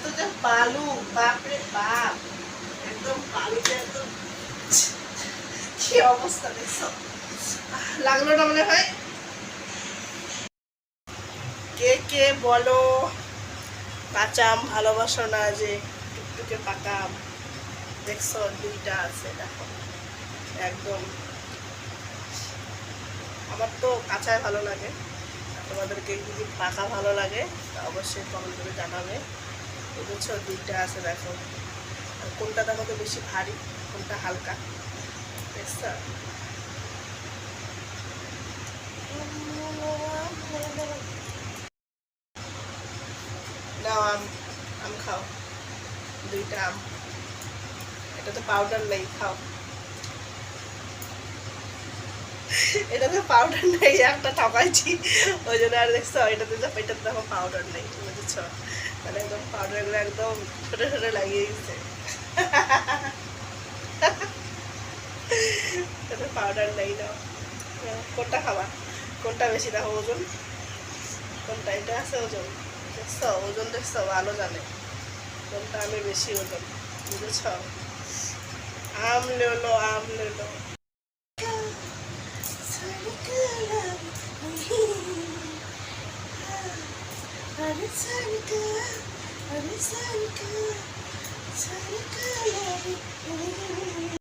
তো যা বালু, বাপরে বাপ, একদম বালুতে একদম কি অবস্থা দেখছো। লাগলো না মনে হয়। কে কে বলো কাঁচা আম ভালোবাসো না, যে টুকটুকে পাকা আম দেখছো, দুইটা আছে দেখো একদম। আমার তো কাঁচাই ভালো লাগে, তোমাদেরকে যদি পাকা ভালো লাগে তা অবশ্যই কমেন্ট করে জানাবে। বুঝছো, দুইটা আছে দেখো। আর কোনটা দেখো তো বেশি ভারী, কোনটা হালকা, দেখছো। নাও আম, আম খাও, দুইটা আম। এটা তো পাউডার নেই, খাও। এটাতে পাউডার নেই, একটা ঠকাইছি ওই জন্য। আর দেখছো এটাতে দেখো পাউডার নেই, বুঝেছ। মানে একদম পাউডারগুলো একদম ছোটো ছোটো লাগিয়ে গেছে। এটাতে পাউডার নেই না। কোনটা খাবা, কোনটা বেশি দেখো ওজন, কোনটা এটা আছে ওজন, দেখছো ওজন, দেখছো ভালো জানে কোনটা আমি বেশি ওজন, বুঝেছ। আম লেলো, আম লেলো। अरे सरका, अरे सरका, सरका